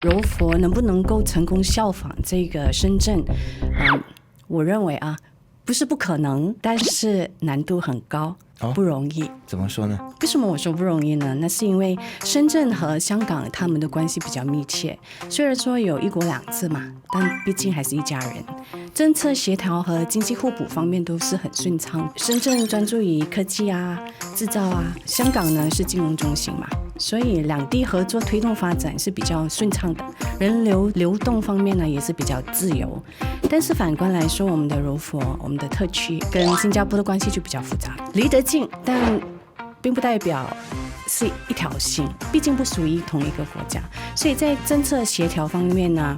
柔佛能不能够成功效仿这个深圳？我认为不是不可能，但是难度很高。不容易。怎么说呢？为什么我说不容易呢？那是因为深圳和香港他们的关系比较密切，虽然说有一国两制嘛，但毕竟还是一家人。政策协调和经济互补方面都是很顺畅。深圳专注于科技制造香港呢是金融中心嘛，所以两地合作推动发展是比较顺畅的。人流流动方面呢也是比较自由。但是反观来说，我们的柔佛、我们的特区跟新加坡的关系就比较复杂，离得近，但并不代表是一条心，毕竟不属于同一个国家，所以在政策协调方面呢，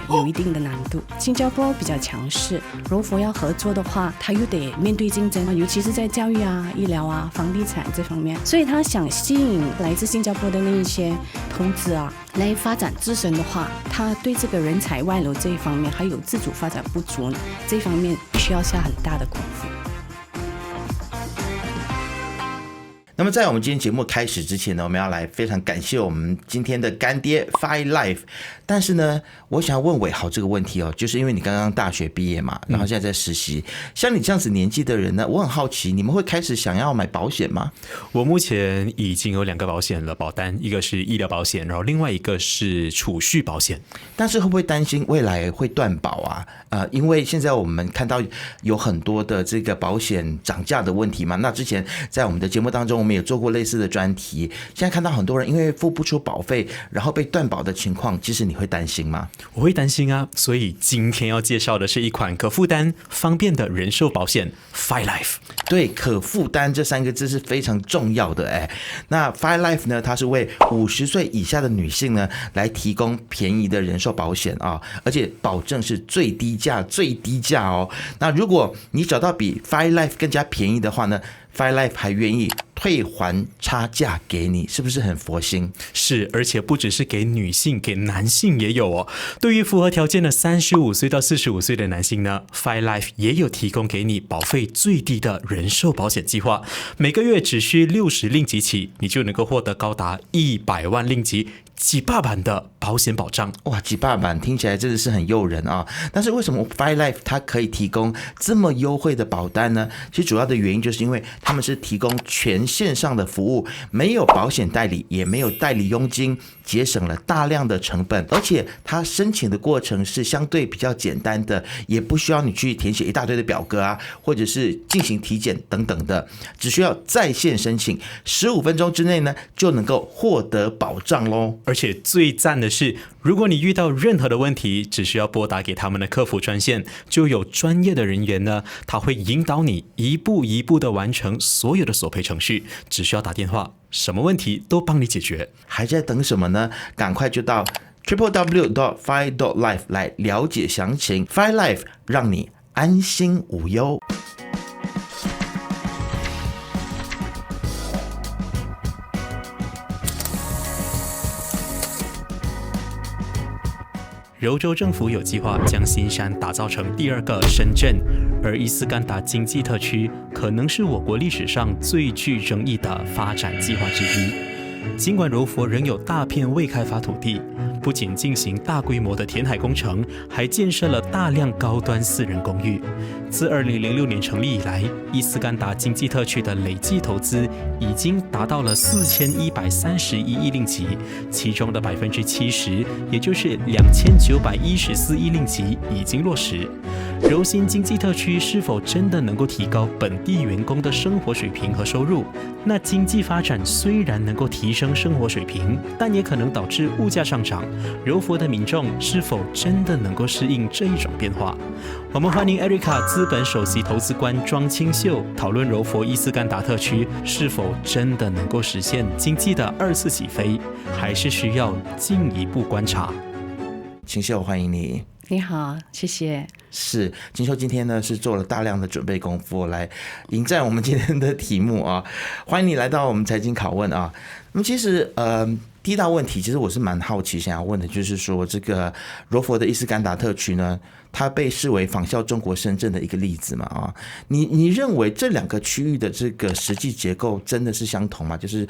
有一定的难度。新加坡比较强势，柔佛要合作的话，他又得面对竞争，尤其是在教育医疗房地产这方面，所以他想吸引来自新加坡的那一些投资来发展自身的话，他对这个人才外流这一方面还有自主发展不足，这方面需要下很大的功夫。那么在我们今天节目开始之前呢，我们要来非常感谢我们今天的干爹 FiLife。 但是呢，我想要问伟豪这个问题就是因为你刚刚大学毕业嘛，然后现在在实习，像你这样子年纪的人呢，我很好奇，你们会开始想要买保险吗？我目前已经有2个保险了，保单，一个是医疗保险，然后另外一个是储蓄保险。但是会不会担心未来会断保因为现在我们看到有很多的这个保险涨价的问题嘛，那之前在我们的节目当中我们也做过类似的专题，现在看到很多人因为付不出保费然后被断保的情况，其实你会担心吗？我会担心所以今天要介绍的是一款可负担方便的人寿保险 FiLife。 对，可负担这3个字是非常重要的那 FiLife 呢，它是为50岁以下的女性呢来提供便宜的人寿保险而且保证是最低价那如果你找到比 FiLife 更加便宜的话呢，FiLife 还愿意退还差价给你，是不是很佛心？是，而且不只是给女性，给男性也有对于符合条件的35岁到45岁的男性呢， FiLife 也有提供给你保费最低的人寿保险计划，每个月只需60令吉起，你就能够获得高达100万令吉几百万的保险保障。哇，几百万听起来真的是很诱人但是为什么 FiLife 它可以提供这么优惠的保单呢？其实主要的原因就是因为他们是提供全线上的服务，没有保险代理，也没有代理佣金，节省了大量的成本，而且它申请的过程是相对比较简单的，也不需要你去填写一大堆的表格或者是进行体检等等的，只需要在线申请，15分钟之内呢就能够获得保障咯。而且最赞的是，如果你遇到任何的问题，只需要拨打给他们的客服专线，就有专业的人员呢，他会引导你一步一步的完成所有的索赔程序，只需要打电话，什么问题都帮你解决。还在等什么呢？赶快就到 www.fi.life 来了解详情。 FiLife 让你安心无忧。柔州政府有计划将新山打造成第2个深圳，而伊斯干达经济特区可能是我国历史上最具争议的发展计划之一。尽管柔佛仍有大片未开发土地，不仅进行大规模的填海工程，还建设了大量高端私人公寓。自2006年成立以来，伊斯干达经济特区的累计投资已经达到了4131亿令吉，其中的70%，也就是2914亿令吉已经落实。柔新经济特区是否真的能够提高本地员工的生活水平和收入？那经济发展虽然能够提升生活水平，但也可能导致物价上涨。柔佛的民众是否真的能够适应这一种变化？我们欢迎 Erica 资本首席投资官庄清秀讨论柔佛伊斯干达特区是否真的能够实现经济的2次起飞，还是需要进一步观察。清秀，欢迎你。你好，谢谢。是，金秀今天呢是做了大量的准备功夫来迎战我们今天的题目欢迎你来到我们财经拷问那么其实第一大问题，其实我是蛮好奇，想要问的就是说，这个柔佛的伊斯干达特区呢，它被视为仿效中国深圳的一个例子嘛啊？你认为这两个区域的这个实际结构真的是相同吗？就是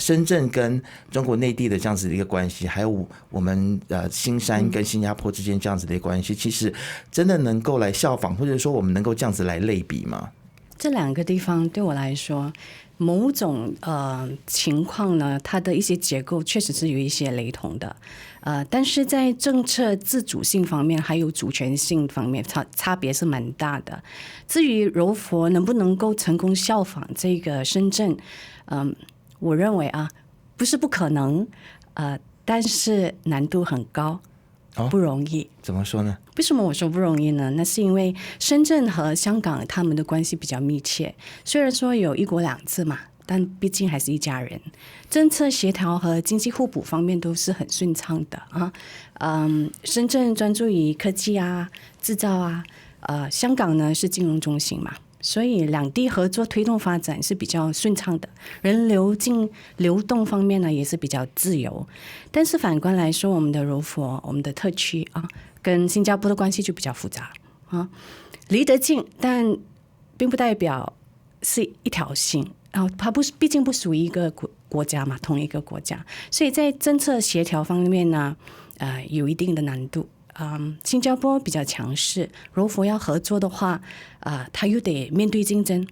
深圳跟中国内地的这样子的一个关系，还有我们新山跟新加坡之间这样子的一个关系，其实真的能够来效仿，或者说我们能够这样子来类比吗？这两个地方对我来说，某种情况呢，它的一些结构确实是有一些雷同的，但是在政策自主性方面还有主权性方面差别是蛮大的。至于柔佛能不能够成功效仿这个深圳，我认为不是不可能，但是难度很高。不容易。怎么说呢？为什么我说不容易呢？那是因为深圳和香港他们的关系比较密切，虽然说有一国两制嘛，但毕竟还是一家人。政策协调和经济互补方面都是很顺畅的深圳专注于科技制造香港呢是金融中心嘛，所以两地合作推动发展是比较顺畅的，人流动方面呢也是比较自由。但是反观来说，我们的柔佛，我们的特区跟新加坡的关系就比较复杂离得近，但并不代表是一条心它毕竟不属于一个国家嘛，同一个国家，所以在政策协调方面呢，有一定的难度。新加坡比较强势，柔佛要合作的话，他又得面对竞争，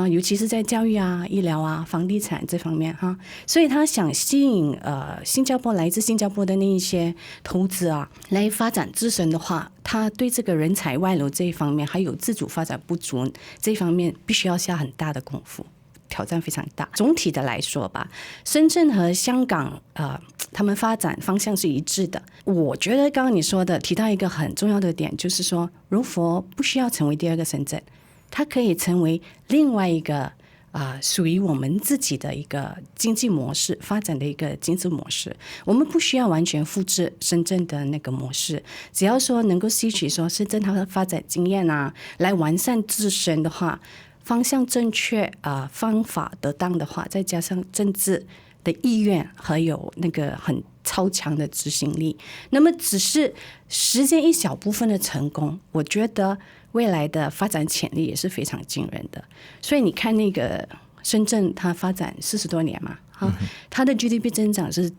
尤其是在教育医疗房地产这方面所以他想吸引来自新加坡的那一些投资来发展自身的话，他对这个人才外流这一方面，还有自主发展不足这一方面，必须要下很大的功夫。挑战非常大。总体的来说吧，深圳和香港他们发展方向是一致的。我觉得刚刚你说的提到一个很重要的点，就是说柔佛不需要成为第二个深圳，它可以成为另外一个属于我们自己的一个经济模式，发展的一个经济模式。我们不需要完全复制深圳的那个模式，只要说能够吸取说深圳它的发展经验来完善自身的话，方向正确方法得当的话，再加上政治的意愿还有那个很超强的执行力，那么只是实现一小部分的成功，我觉得未来的发展潜力也是非常惊人的。所以你看那个深圳，它发展40多年嘛它的 GDP 增长是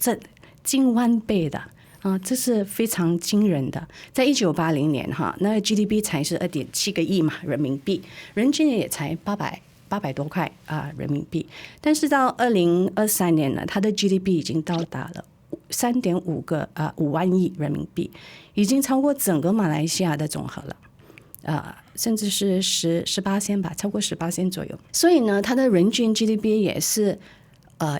近10000倍的这是非常惊人的。在1980年那个 GDP 才是2.7个亿嘛人民币，人均也才800多块人民币。但是到2023年呢，它的 GDP 已经到达了5万亿人民币，已经超过整个马来西亚的总和了。甚至是18%吧，超过18%左右。所以呢，它的人均 GDP 也是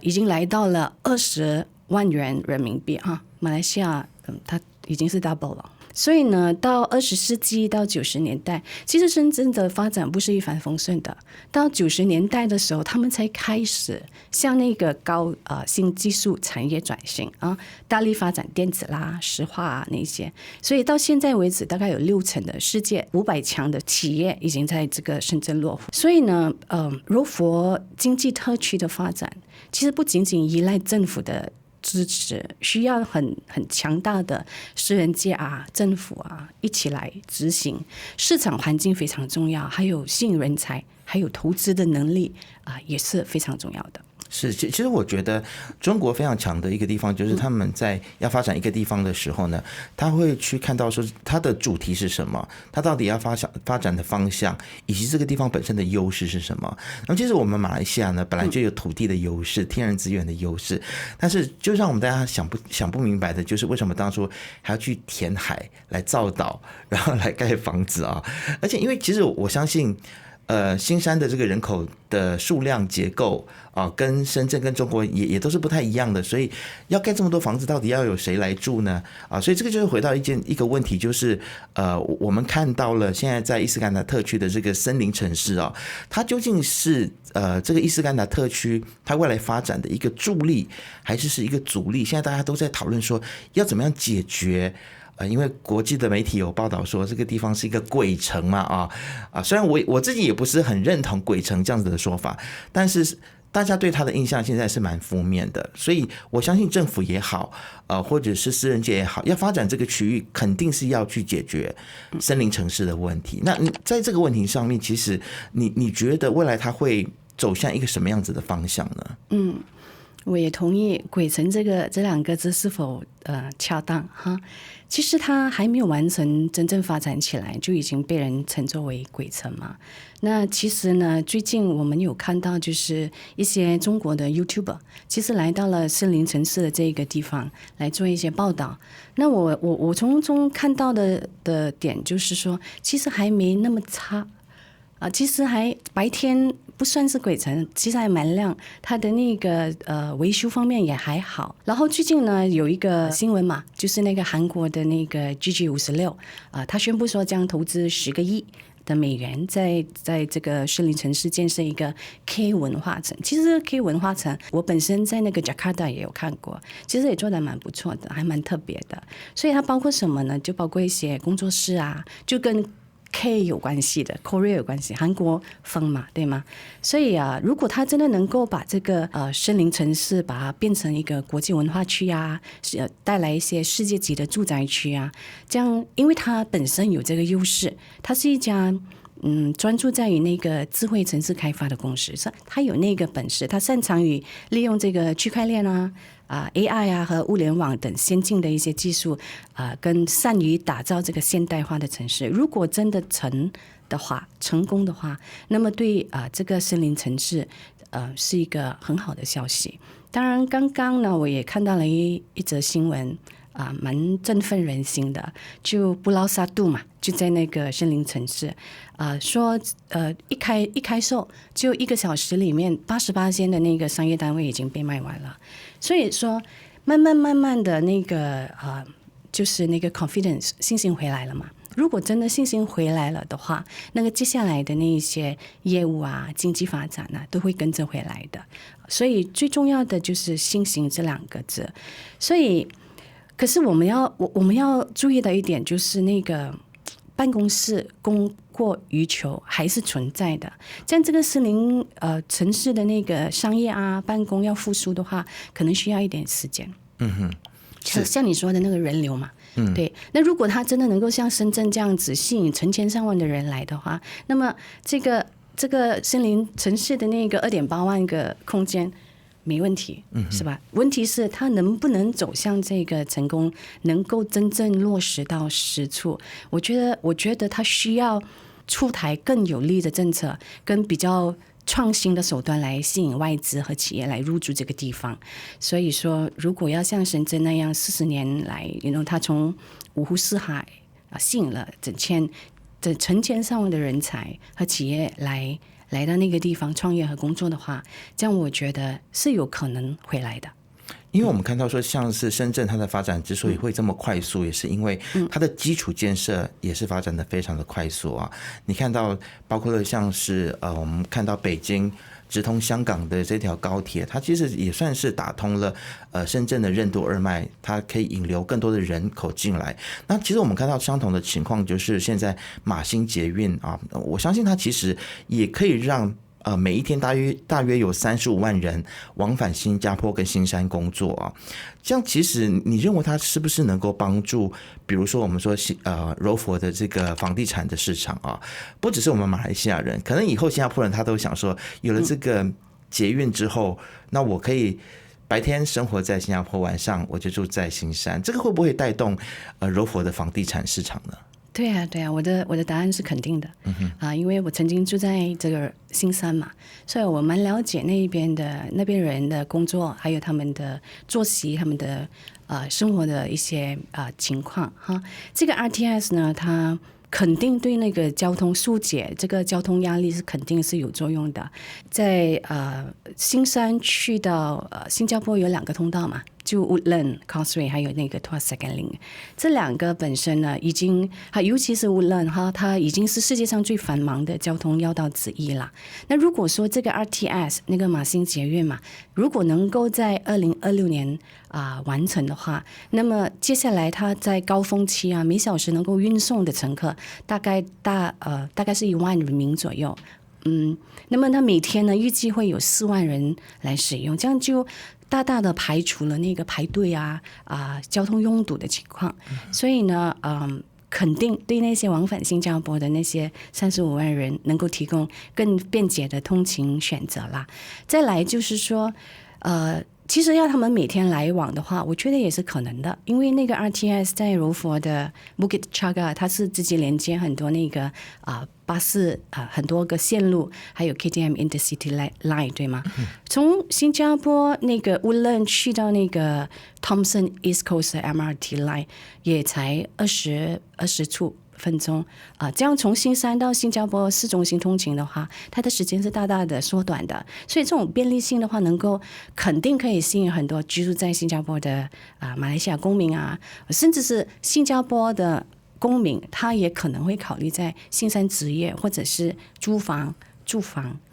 已经来到了20万元人民币马来西亚它已经是 double 了。所以呢，到20世纪到90年代，其实深圳的发展不是一帆风顺的。到90年代的时候，他们才开始向那个高新技术产业转型大力发展电子石化那些。所以到现在为止，大概有60%的世界500强的企业已经在这个深圳落户。所以呢，柔佛经济特区的发展，其实不仅仅依赖政府的支持，需要很强大的私人界政府一起来执行。市场环境非常重要，还有吸引人才，还有投资的能力也是非常重要的。是，其实我觉得中国非常强的一个地方，就是他们在要发展一个地方的时候呢，他会去看到说它的主题是什么，它到底要发展的方向，以及这个地方本身的优势是什么。那么其实我们马来西亚呢，本来就有土地的优势、天然资源的优势，但是就让我们大家想不明白的就是为什么当初还要去填海来造岛，然后来盖房子而且因为其实我相信新山的这个人口的数量结构跟深圳跟中国也都是不太一样的，所以要盖这么多房子，到底要有谁来住呢？所以这个就是回到一个问题，就是我们看到了现在在伊斯干达特区的这个森林城市它究竟是这个伊斯干达特区它未来发展的一个助力，还是一个阻力？现在大家都在讨论说要怎么样解决。因为国际的媒体有报道说这个地方是一个鬼城嘛虽然我自己也不是很认同鬼城这样子的说法，但是大家对它的印象现在是蛮负面的，所以我相信政府也好，或者是私人界也好，要发展这个区域，肯定是要去解决森林城市的问题。那你在这个问题上面，其实你觉得未来它会走向一个什么样子的方向呢？我也同意鬼城这两个字是否恰当哈？其实它还没有完成真正发展起来，就已经被人称作为鬼城嘛。那其实呢，最近我们有看到，就是一些中国的 YouTuber 其实来到了森林城市的这个地方来做一些报道。那我从中看到的点就是说，其实还没那么差。其实还白天不算是鬼城，其实还蛮亮，它的那个维修方面也还好。然后最近呢有一个新闻嘛，就是那个韩国的那个 GG56他宣布说将投资10个亿的美元在这个森林城市建设一个 K 文化城。其实 K 文化城我本身在那个 Jakarta 也有看过，其实也做得蛮不错的，还蛮特别的。所以它包括什么呢？就包括一些工作室啊，就跟K 有关系的 Korea 有关系，韩国风嘛，对吗？所以如果他真的能够把这个森林城市把它变成一个国际文化区啊，带来一些世界级的住宅区啊，这样因为它本身有这个优势，它是一家专注在于那个智慧城市开发的公司，它有那个本事，它擅长于利用这个区块链AI 和物联网等先进的一些技术跟善于打造这个现代化的城市。如果真的成功的话，那么对这个森林城市是一个很好的消息。当然刚刚呢我也看到了一则新闻蛮振奋人心的，就布劳萨杜嘛，就在那个森林城市说一开售就1个小时里面88%的那个商业单位已经被卖完了。所以说慢慢的那个就是那个 confidence 信心回来了嘛。如果真的信心回来了的话，那个接下来的那一些业务经济发展都会跟着回来的。所以最重要的就是信心这2个字。所以可是我们要注意的一点就是那个办公室供过于求还是存在的。像这个森林城市的那个商业办公要复苏的话，可能需要一点时间。像你说的那个人流嘛，对。那如果他真的能够像深圳这样子吸引成千上万的人来的话，那么这个森林城市的那个2.8万个空间没问题，是吧？问题是它能不能走向这个成功，能够真正落实到实处。我觉得它需要出台更有力的政策，跟比较创新的手段来吸引外资和企业来入驻这个地方。所以说如果要像深圳那样40年来它从五湖四海吸引了成千上万的人才和企业来到那个地方创业和工作的话，这样我觉得是有可能回来的。因为我们看到说像是深圳它的发展之所以会这么快速，也是因为它的基础建设也是发展的非常的快速你看到包括了像是我们看到北京直通香港的这条高铁，它其实也算是打通了深圳的任督二脉，它可以引流更多的人口进来。那其实我们看到相同的情况，就是现在马新捷运我相信它其实也可以让每一天大约有35万人往返新加坡跟新山工作这样其实你认为它是不是能够帮助，比如说我们说柔佛的这个房地产的市场不只是我们马来西亚人，可能以后新加坡人他都想说，有了这个捷运之后，那我可以白天生活在新加坡，晚上我就住在新山，这个会不会带动柔佛的房地产市场呢？对啊，我的答案是肯定的。因为我曾经住在这个新山嘛，所以我蛮了解那边人的工作，还有他们的作息，他们的生活的一些情况这个 RTS 呢，它肯定对那个交通疏解这个交通压力是肯定是有作用的。在新山去到新加坡有2个通道嘛，就 Woodland Causeway 还有那个 Tuas Second Link， 这2个本身呢已经尤其是 Woodland 它已经是世界上最繁忙的交通要道之一了。那如果说这个 RTS 那个马新捷运嘛，如果能够在2026年完成的话，那么接下来它在高峰期每小时能够运送的乘客大概是1万人民左右，那么它每天呢预计会有4万人来使用，这样就大大的排除了那个排队交通拥堵的情况。所以呢，肯定对那些往返新加坡的那些35万人能够提供更便捷的通勤选择啦。再来就是说，其实要他们每天来往的话，我觉得也是可能的，因为那个 RTS 在柔佛的 Bukit Chaga， 它是直接连接很多那个巴士很多个线路，还有 KTM Intercity Line 对吗？从新加坡那个 Woodland 去到那个 Thomson East Coast 的 MRT Line 也才20分钟这样从新山到新加坡市中心通勤的话，它的时间是大大的缩短的。所以这种便利性的话，肯定可以吸引很多居住在新加坡的马来西亚公民甚至是新加坡的公民，他也可能会考虑在新山职业或者是住房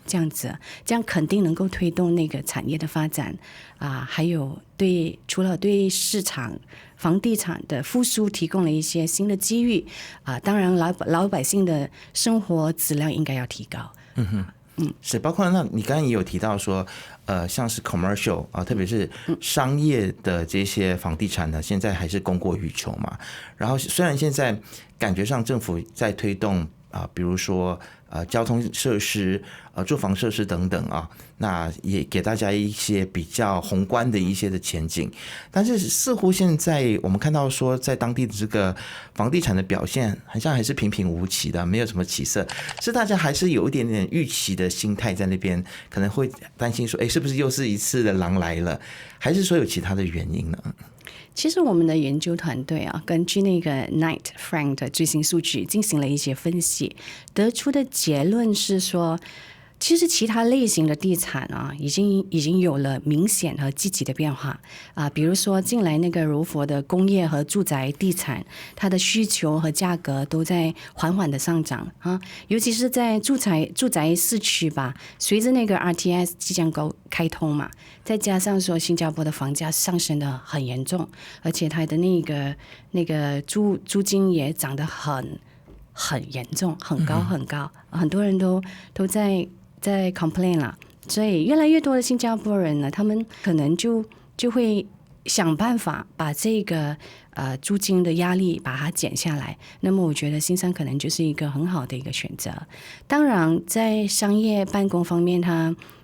这样子，这样肯定能够推动那个产业的发展还有除了对市场房地产的复苏提供了一些新的机遇当然老百姓的生活质量应该要提高。是，包括那你刚刚也有提到说，像是 commercial 特别是商业的这些房地产呢，现在还是供过于求嘛。然后虽然现在感觉上政府在推动比如说交通设施、住房设施等等那也给大家一些比较宏观的一些的前景，但是似乎现在我们看到说，在当地的这个房地产的表现，好像还是平平无奇的，没有什么起色，是大家还是有一点点预期的心态在那边，可能会担心说，是不是又是一次的狼来了，还是说有其他的原因呢？其实我们的研究团队根据那个 Knight Frank 的最新数据进行了一些分析，得出的结论是说，其实其他类型的地产已经有了明显和积极的变化比如说近来那个柔佛的工业和住宅地产，它的需求和价格都在缓缓的上涨尤其是在住宅市区吧，随着那个 RTS 即将开通嘛，再加上说新加坡的房价上升的很严重，而且它的那个租金也涨得很严重，很高，很多人都在 complain 了，所以越来越多的新加坡人呢，他们可能就会想办法把这个租金的压力把它减下来。那么我觉得新山可能就是一个很好的一个选择。当然在商业办公方面，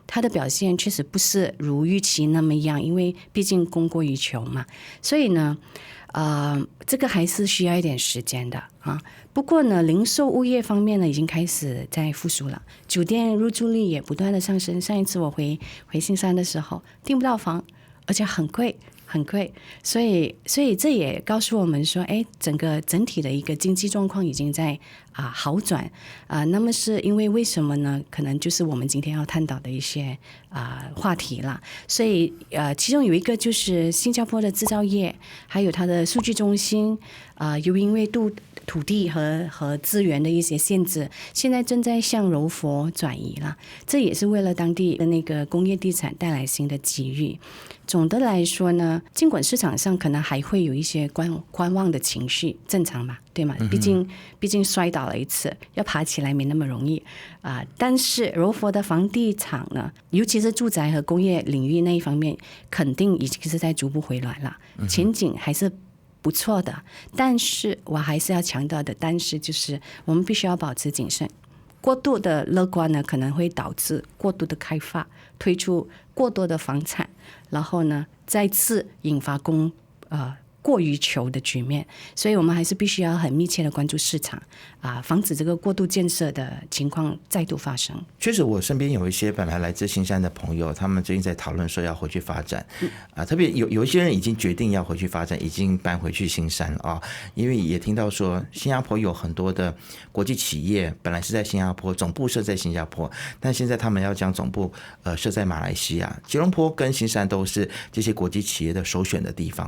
它的表现确实不是如预期那么样，因为毕竟供过于求嘛，所以呢这个还是需要一点时间的不过呢，零售物业方面呢，已经开始在复苏了，酒店入住率也不断的上升。上一次我回新山的时候，订不到房，而且很贵，所以这也告诉我们说，整体的一个经济状况已经在好转那么是因为什么呢？可能就是我们今天要探讨的一些话题啦。所以其中有一个就是新加坡的制造业，还有它的数据中心由因为土地和资源的一些限制，现在正在向柔佛转移了，这也是为了当地的那个工业地产带来新的机遇。总的来说呢，尽管市场上可能还会有一些观望的情绪，正常嘛，对吗？毕竟摔倒了一次，要爬起来没那么容易但是柔佛的房地产呢，尤其是住宅和工业领域那一方面，肯定已经是在逐步回来了，前景还是不错的。但是我还是要强调的，但是就是我们必须要保持谨慎。过度的乐观呢，可能会导致过度的开发，推出过多的房产，然后呢，再次引发过于求的局面。所以我们还是必须要很密切的关注市场防止这个过度建设的情况再度发生。确实我身边有一些本来来自新山的朋友，他们最近在讨论说要回去发展特别有一些人已经决定要回去发展，已经搬回去新山因为也听到说新加坡有很多的国际企业本来是在新加坡，总部设在新加坡，但现在他们要将总部设在马来西亚，吉隆坡跟新山都是这些国际企业的首选的地方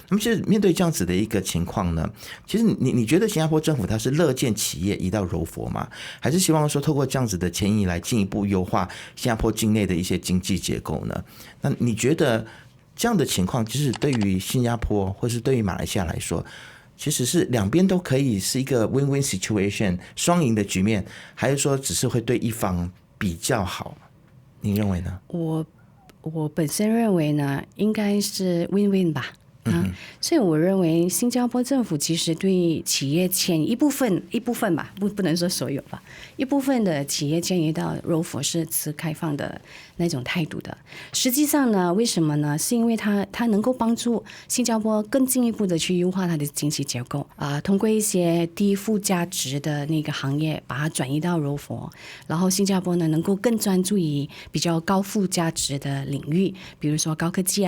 那么其实面对这样子的一个情况呢，其实你觉得新加坡政府它是乐见企业移到柔佛吗？还是希望说透过这样子的迁移来进一步优化新加坡境内的一些经济结构呢？那你觉得这样的情况，就是对于新加坡或是对于马来西亚来说，其其实是两边都可以是一个 win-win situation 双赢的局面，还是说只是会对一方比较好？您认为呢？我本身认为呢，应该是 win-win 吧。所以我认为新加坡政府其实对企业迁移一部分吧，不能说所有吧，一部分的企业迁移到柔佛是持开放的那种态度的。实际上呢，为什么呢？是因为它能够帮助新加坡更进一步的去优化它的经济结构通过一些低附加值的那个行业把它转移到柔佛，然后新加坡呢能够更专注于比较高附加值的领域，比如说高科技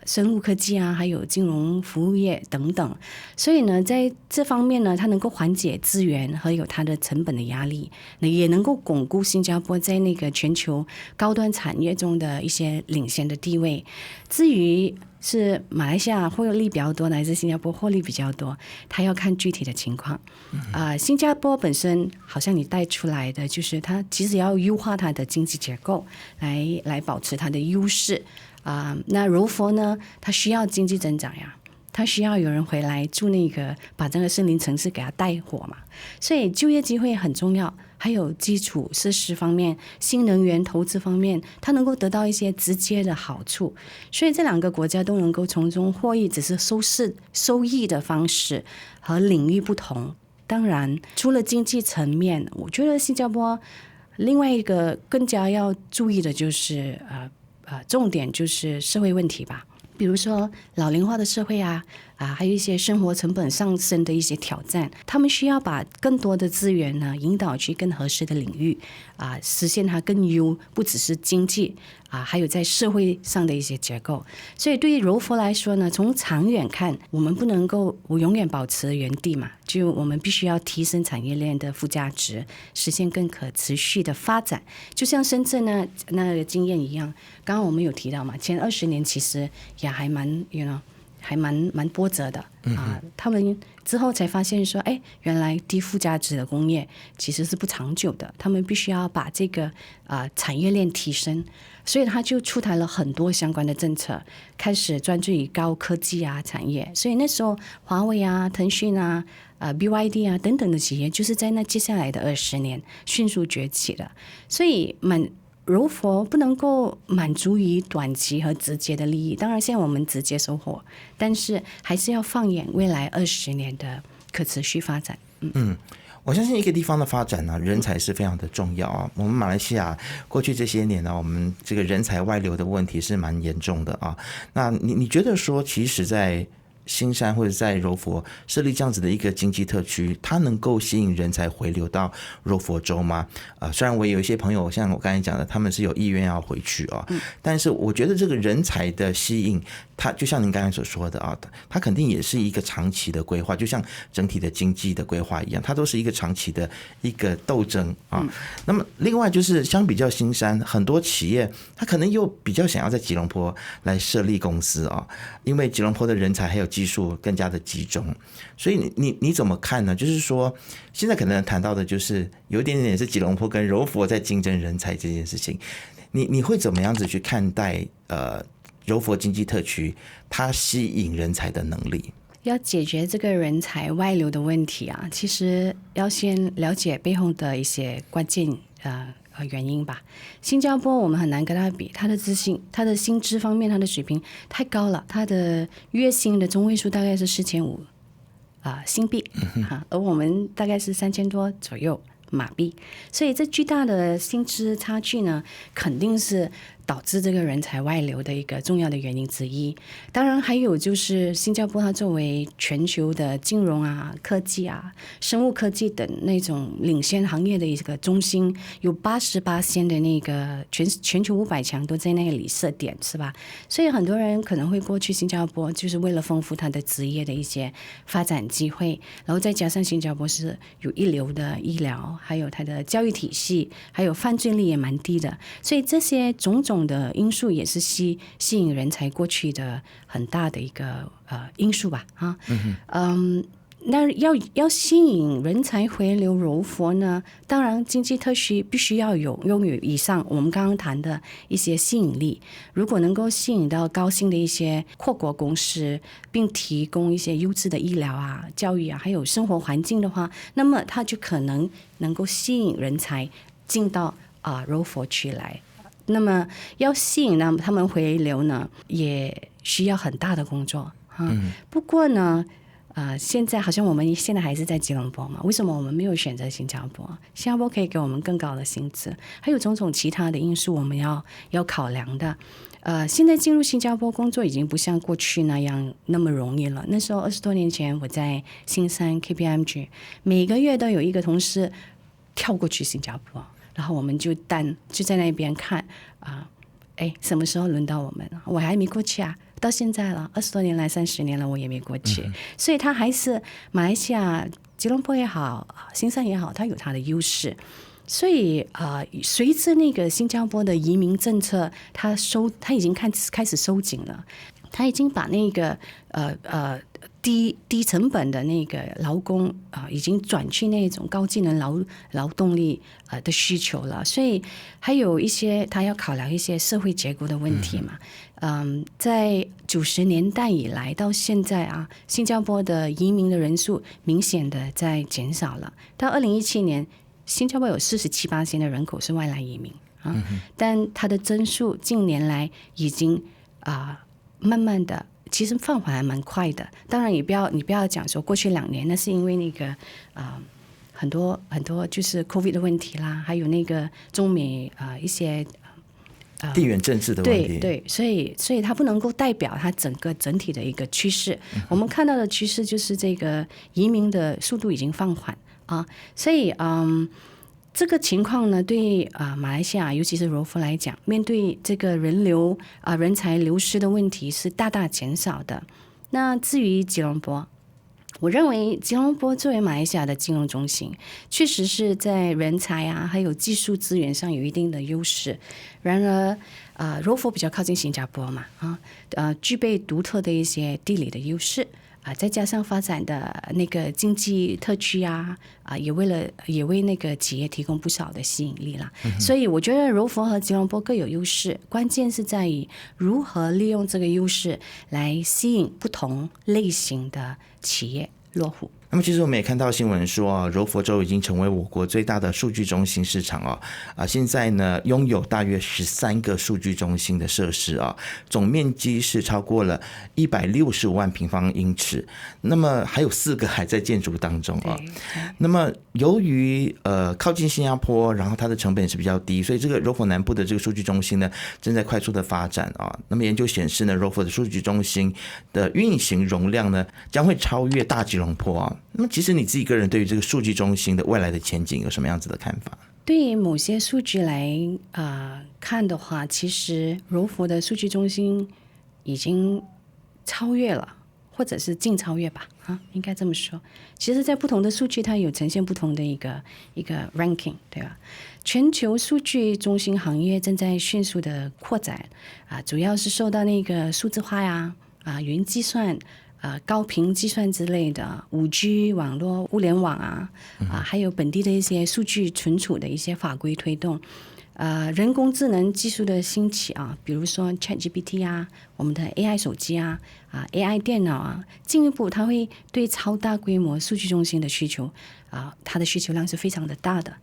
生物科技还有金融服务业等等。所以呢，在这方面呢，它能够缓解资源和有它的成本的压力，也能够巩固新加坡在那个全球高端产业中的一些领先的地位。至于是马来西亚获利比较多还是新加坡获利比较多，它要看具体的情况。新加坡本身好像你带出来的，就是它其实要优化它的经济结构，来保持它的优势。那柔佛呢，它需要经济增长呀，它需要有人回来住把这个森林城市给它带火嘛，所以就业机会很重要。还有基础设施方面、新能源投资方面，它能够得到一些直接的好处，所以这两个国家都能够从中获益，只是收益的方式和领域不同。当然，除了经济层面，我觉得新加坡另外一个更加要注意的就是重点就是社会问题吧，比如说老龄化的社会还有一些生活成本上升的一些挑战，他们需要把更多的资源呢引导去更合适的领域实现它更优，不只是经济还有在社会上的一些结构。所以对于柔佛来说呢，从长远看，我们不能够永远保持原地嘛，就我们必须要提升产业链的附加值，实现更可持续的发展。就像深圳那个经验一样，刚刚我们有提到嘛，前20年其实也还蛮波折的他们之后才发现说，原来低附加值的工业其实是不长久的，他们必须要把这个产业链提升，所以他就出台了很多相关的政策，开始专注于高科技产业。所以那时候华为腾讯BYD 等等的企业，就是在那接下来的20年迅速崛起的。所以柔佛不能够满足于短期和直接的利益，当然现在我们直接收获，但是还是要放眼未来20年的可持续发展。我相信一个地方的发展呢，人才是非常的重要我们马来西亚过去这些年呢，我们这个人才外流的问题是蛮严重的那你觉得说，其实在新山或者在柔佛设立这样子的一个经济特区，它能够吸引人才回流到柔佛州吗？虽然我有一些朋友像我刚才讲的，他们是有意愿要回去但是我觉得这个人才的吸引，它就像您刚才所说的它肯定也是一个长期的规划，就像整体的经济的规划一样，它都是一个长期的一个斗争那么另外就是相比较新山，很多企业它可能又比较想要在吉隆坡来设立公司因为吉隆坡的人才还有技术更加的集中，所以你怎么看呢？就是说现在可能谈到的就是有一点点是吉隆坡跟柔佛在竞争人才这件事情，你会怎么样子去看待柔佛经济特区它吸引人才的能力？要解决这个人才外流的问题其实要先了解背后的一些关键原因吧。新加坡我们很难跟他比，他的薪资方面，他的水平太高了，他的月薪的中位数大概是4500新币而我们大概是3000多左右马币，所以这巨大的薪资差距呢，肯定是导致这个人才外流的一个重要的原因之一。当然还有就是新加坡它作为全球的金融科技生物科技等那种领先行业的一个中心，有88%的那个全球500强都在那里设点，是吧？所以很多人可能会过去新加坡，就是为了丰富他的职业的一些发展机会，然后再加上新加坡是有一流的医疗，还有它的教育体系，还有犯罪率也蛮低的，所以这些种种的因素也是吸引人才过去的很大的一个因素吧那要吸引人才回流柔佛呢，当然经济特区必须要拥有以上我们刚刚谈的一些吸引力。如果能够吸引到高薪的一些跨国公司，并提供一些优质的医疗啊、教育啊，还有生活环境的话，那么它就可能够吸引人才进到柔佛区来。那么要吸引他们回流呢，也需要很大的工作不过呢现在好像我们现在还是在吉隆坡嘛，为什么我们没有选择新加坡？新加坡可以给我们更高的薪资，还有种种其他的因素我们要考量的。现在进入新加坡工作已经不像过去那么容易了。那时候20多年前我在新山 KPMG， 每个月都有一个同事跳过去新加坡，然后我们就在那边看什么时候轮到我们？我还没过去啊，到现在了，20多年来30年了，我也没过去。所以它还是马来西亚吉隆坡也好，新山也好，它有它的优势。所以随着那个新加坡的移民政策，它已经开始收紧了，它已经把那个低成本的那个劳工已经转去那种高技能劳动力的需求了，所以还有一些他要考量一些社会结构的问题嘛。在90年代以来到现在新加坡的移民的人数明显的在减少了。到2017年，新加坡有47%的人口是外来移民但它的增速近年来已经慢慢的。其实放缓还蛮快的，当然你不要讲说过去2年，那是因为那个很多就是 COVID 的问题啦，还有那个中美一些地缘政治的问题。对，所以它不能够代表它整体的一个趋势。我们看到的趋势就是这个移民的速度已经放缓所以这个情况呢，对马来西亚尤其是柔佛来讲，面对这个人才流失的问题是大大减少的。那至于吉隆坡，我认为吉隆坡作为马来西亚的金融中心，确实是在人才还有技术资源上有一定的优势。然而柔佛比较靠近新加坡嘛具备独特的一些地理的优势再加上发展的那个经济特区也为那个企业提供不少的吸引力啦。所以我觉得柔佛和吉隆坡各有优势，关键是在于如何利用这个优势来吸引不同类型的企业落户。那么其实我们也看到新闻说柔佛州已经成为我国最大的数据中心市场现在呢拥有大约13个数据中心的设施总面积是超过了165万平方英尺，那么还有4个还在建筑当中那么由于靠近新加坡，然后它的成本也是比较低，所以这个柔佛南部的这个数据中心呢正在快速的发展那么研究显示呢，柔佛的数据中心的运行容量呢将会超越大吉隆坡那么其实你自己个人对于这个数据中心的未来的前景有什么样子的看法？对于某些数据来看的话，其实柔佛的数据中心已经超越了，或者是近超越吧应该这么说。其实在不同的数据它有呈现不同的一个 ranking， 对吧？全球数据中心行业正在迅速的扩展主要是受到那个数字化云计算高频计算之类的 5G 网络物联网还有本地的一些数据存储的一些法规推动人工智能技术的兴起比如说 ChatGPT 我们的 AI 手机AI 电脑进一步它会对超大规模数据中心的需求它的需求量是非常的大的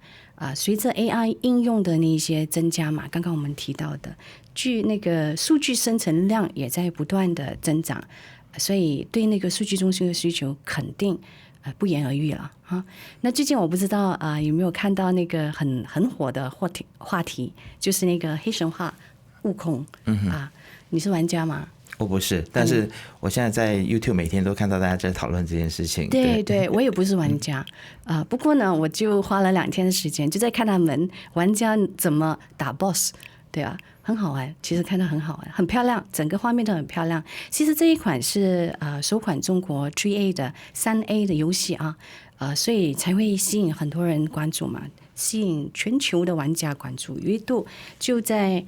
随着 AI 应用的那些增加嘛，刚刚我们提到的那个数据生成量也在不断的增长，所以对那个数据中心的需求肯定不言而喻了那最近我不知道有没有看到那个很火的话题，就是那个黑神话悟空你是玩家吗？我不是，但是我现在在 YouTube 每天都看到大家在讨论这件事情。对，我也不是玩家不过呢我就花了2天的时间就在看他们玩家怎么打 boss， 对很好玩，其实看到很好玩，很漂亮，整个画面都很漂亮。其实这一款是首款中国 3A 的游戏所以才会吸引很多人关注嘛，吸引全球的玩家关注。有一度就在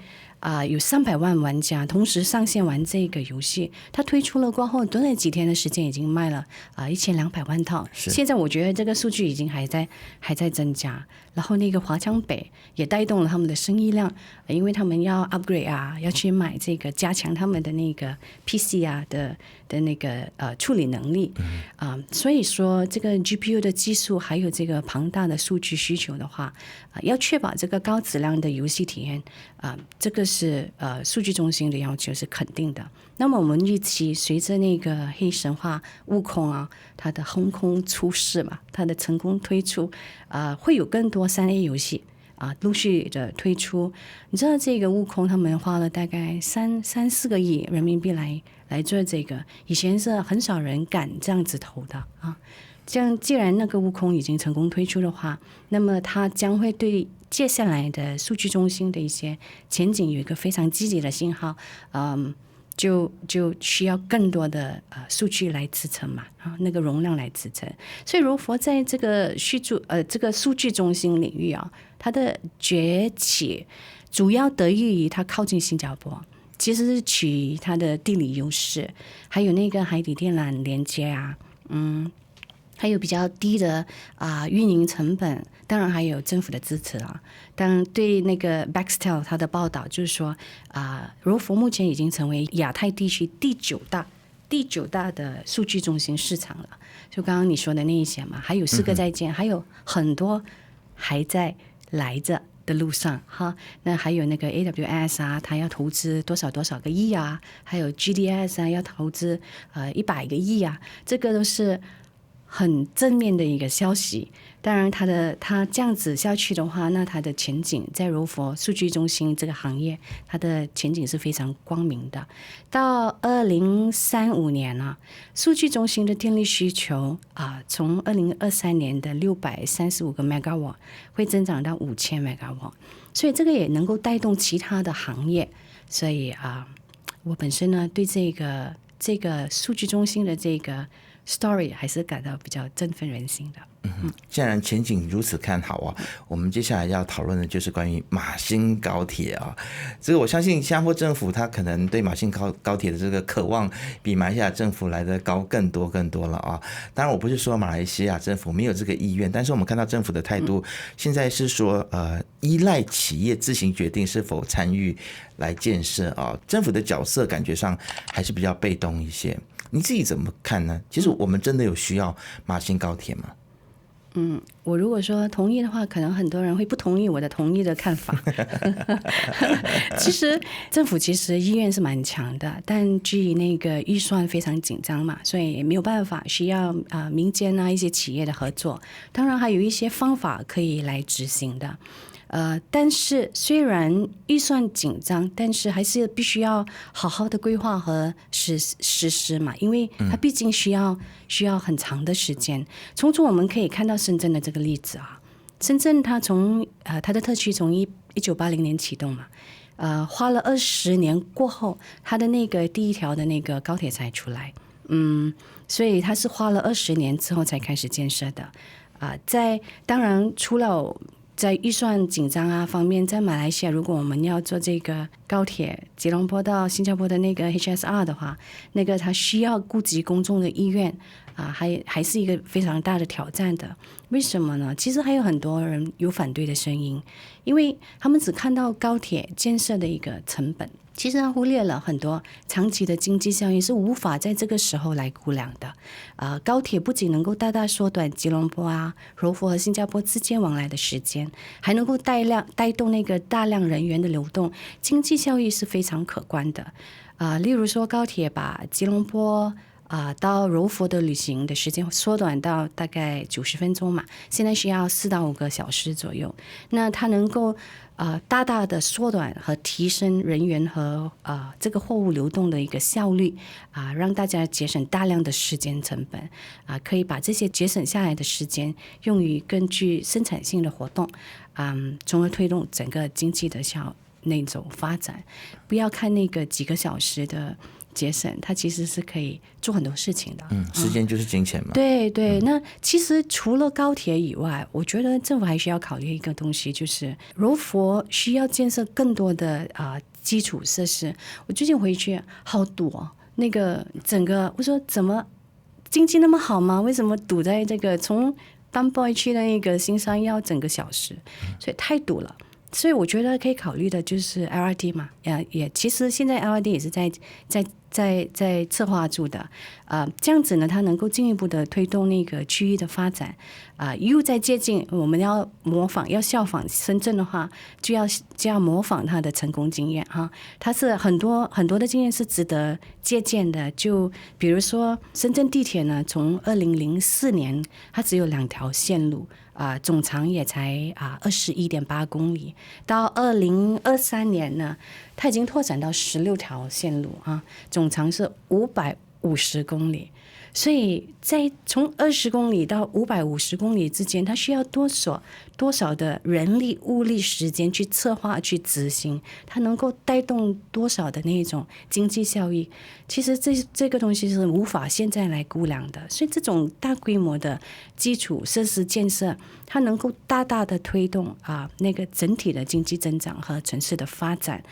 有300万玩家同时上线玩这个游戏，它推出了过后，短短几天的时间已经卖了1200万套。现在我觉得这个数据已经还在增加。然后那个华强北也带动了他们的生意量，因为他们要 upgrade 要去买这个加强他们的那个 PC 的那个处理能力。所以说这个 GPU 的技术还有这个庞大的数据需求的话，要确保这个高质量的游戏体验，这个是数据中心的要求是肯定的。那么我们预期随着那个黑神话悟空它的横空出世嘛，它的成功推出，会有更多3A 游戏陆续的推出。你知道这个悟空他们花了大概3-4个亿人民币来做这个，以前是很少人敢这样子投的这样既然那个悟空已经成功推出的话，那么它将会对接下来的数据中心的一些前景有一个非常积极的信号。就需要更多的数据来支撑嘛，那个容量来支撑。所以如佛在这个数据中心领域它的崛起主要得益于它靠近新加坡，其实是取于它的地理优势，还有那个海底电缆连接还有比较低的运营成本，当然还有政府的支持当然对那个 Baxtel 他的报道就是说柔佛目前已经成为亚太地区第9大的数据中心市场了。就刚刚你说的那一些嘛，还有4个在建，还有很多还在来着的路上那还有那个 AWS 它要投资多少个亿还有 GDS 要投资100个亿这个都是很正面的一个消息。当然它这样子下去的话，那它的前景在柔佛数据中心这个行业，它的前景是非常光明的。到2035年数据中心的电力需求从2023年的635个 megawatt 会增长到5000 megawatt， 所以这个也能够带动其他的行业。所以我本身呢对这个数据中心的这个story 还是感到比较振奋人心的。既然前景如此看好我们接下来要讨论的就是关于马新高铁这个我相信新加坡政府他可能对马新高铁的这个渴望比马来西亚政府来的高更多了当然我不是说马来西亚政府没有这个意愿，但是我们看到政府的态度现在是说依赖企业自行决定是否参与来建设政府的角色感觉上还是比较被动一些。你自己怎么看呢？其实我们真的有需要马新高铁吗？我如果说同意的话，可能很多人会不同意我的同意的看法。其实政府其实意愿是蛮强的，但基于那个预算非常紧张嘛，所以也没有办法，需要民间一些企业的合作。当然还有一些方法可以来执行的。但是虽然预算紧张，但是还是必须要好好的规划和实施嘛，因为它毕竟需要很长的时间。从中我们可以看到深圳的这个例子深圳它从它的特区从1980年启动嘛，花了20年过后，它的那个第一条的那个高铁才出来，所以它是花了20年之后才开始建设的。当然除了在预算紧张方面，在马来西亚如果我们要做这个高铁吉隆坡到新加坡的那个 HSR 的话，那个它需要顾及公众的意愿还是一个非常大的挑战的。为什么呢？其实还有很多人有反对的声音，因为他们只看到高铁建设的一个成本，其实他忽略了很多长期的经济效益是无法在这个时候来估量的。高铁不仅能够大大缩短吉隆坡柔佛和新加坡之间往来的时间，还能够带动那个大量人员的流动，经济效益是非常可观的。例如说高铁把吉隆坡到柔佛的旅行的时间缩短到大概90分钟嘛，现在需要4到5个小时左右。那它能够大大的缩短和提升人员和这个货物流动的一个效率让大家节省大量的时间成本可以把这些节省下来的时间用于更具生产性的活动，从而推动整个经济的那种发展。不要看那个几个小时的节省，它其实是可以做很多事情的。时间就是金钱嘛。对对，那其实除了高铁以外，我觉得政府还需要考虑一个东西，就是柔佛需要建设更多的基础设施。我最近回去好堵哦，那个整个我说怎么经济那么好吗？为什么堵在这个从丹波去那个新山要整个小时，所以太堵了。所以我觉得可以考虑的就是 LRT 嘛，也其实现在 LRT 也是在策划中的，这样子呢，它能够进一步的推动那个区域的发展，又在接近我们要效仿深圳的话，就要模仿它的成功经验哈，它是很多的经验是值得借鉴的，就比如说深圳地铁呢，从2004年它只有2条线路。总长也才21.8公里，到2023年呢，它已经拓展到16条线路总长是550公里。所以在从20公里到550公里之间，它需要多少的人力、物力、时间去策划、去执行，它能够带动多少的那种经济效益？其实这个东西是无法现在来估量的。所以这种大规模的基础设施建设，它能够大大的推动那个整体的经济增长和城市的发展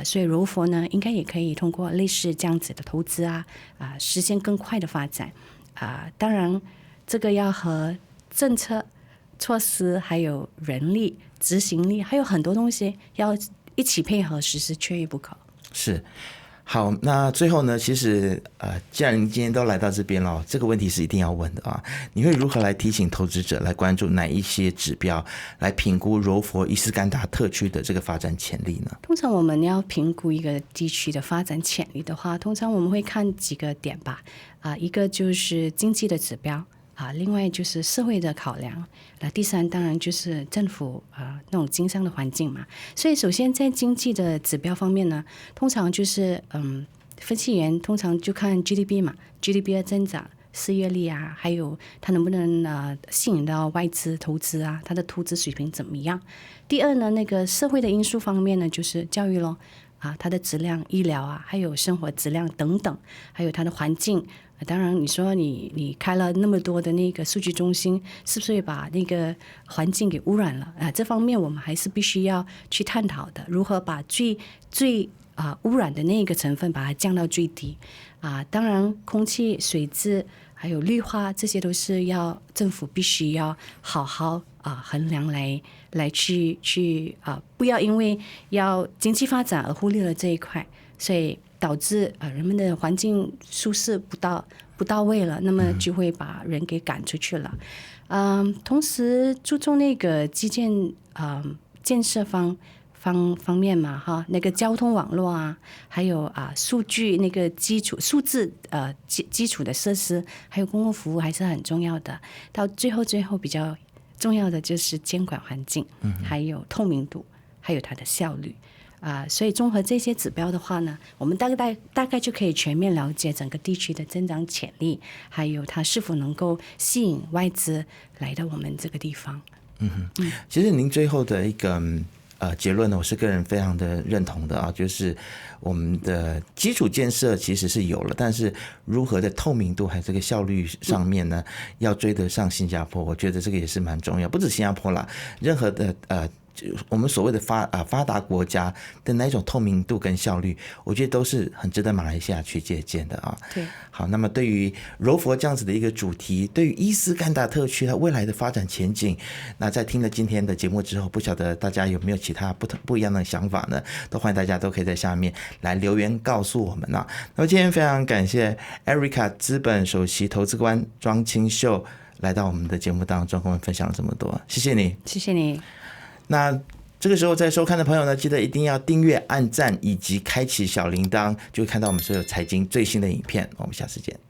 所以柔佛呢，应该也可以通过类似这样子的投资实现更快的发展当然这个要和政策措施还有人力执行力还有很多东西要一起配合实施，缺一不可。是。好，那最后呢，其实既然您今天都来到这边了，这个问题是一定要问的你会如何来提醒投资者来关注哪一些指标来评估柔佛伊斯干达特区的这个发展潜力呢？通常我们要评估一个地区的发展潜力的话，通常我们会看几个点吧一个就是经济的指标另外就是社会的考量第三当然就是政府那种经商的环境嘛。所以首先在经济的指标方面呢，通常就是分析员通常就看 GDP 嘛 ，GDP 的增长、失业率还有它能不能吸引到外资投资它的投资水平怎么样。第二呢，那个社会的因素方面呢，就是教育咯它的质量、医疗还有生活质量等等，还有它的环境。当然你说你开了那么多的那个数据中心，是不是把那个环境给污染了这方面我们还是必须要去探讨的，如何把最污染的那个成分把它降到最低当然空气、水质还有绿化，这些都是要政府必须要好好衡量来去不要因为要经济发展而忽略了这一块，所以导致人们的环境舒适不到位了，那么就会把人给赶出去了同时注重那个基建建设方面嘛那个交通网络还有数据那个数字基础的设施，还有公共服务还是很重要的。到最后比较重要的就是监管环境还有透明度还有它的效率所以综合这些指标的话呢，我们大概就可以全面了解整个地区的增长潜力，还有它是否能够吸引外资来到我们这个地方。其实您最后的一个结论呢，我是个人非常的认同的就是我们的基础建设其实是有了，但是如何在透明度还有这个效率上面呢，要追得上新加坡，我觉得这个也是蛮重要。不止新加坡啦，任何的我们所谓的发达国家的那种透明度跟效率，我觉得都是很值得马来西亚去借鉴的对，好，那么对于柔佛这样子的一个主题，对于伊斯干达特区它未来的发展前景，那在听了今天的节目之后，不晓得大家有没有其他不一样的想法呢？都欢迎大家都可以在下面来留言告诉我们那么今天非常感谢 Erica 资本首席投资官庄清秀来到我们的节目当中，跟我们分享了这么多，谢谢你。谢谢你。那这个时候在收看的朋友呢，记得一定要订阅、按赞以及开启小铃铛，就会看到我们所有财经最新的影片。我们下次见。